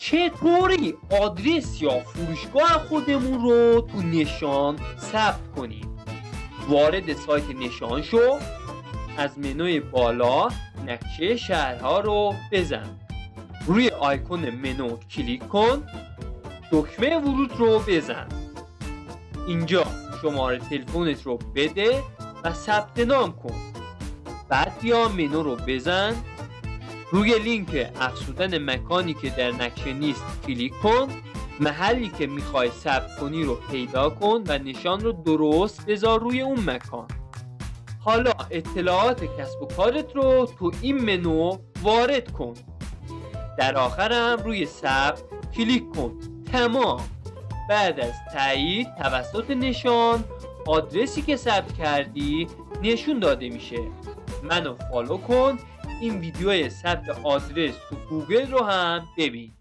چطوری آدرس یا فروشگاه خودمون رو تو نشان ثبت کنیم؟ وارد سایت نشان شو، از منوی بالا نقشه شهرها رو بزن، روی آیکون منو کلیک کن، دکمه ورود رو بزن، اینجا شماره تلفنت رو بده و ثبت نام کن. بعد بیا منو رو بزن، روی لینک افزودن مکانی که در نقشه نیست کلیک کن، محلی که میخوای ثبت کنی رو پیدا کن و نشان رو درست بذار روی اون مکان. حالا اطلاعات کسب و کارت رو تو این منو وارد کن. در آخرم روی ثبت کلیک کن. تمام. بعد از تایید توسط نشان، آدرسی که ثبت کردی نشون داده میشه. منو فالو کن. این ویدیو ثبت آدرس تو گوگل رو هم ببین.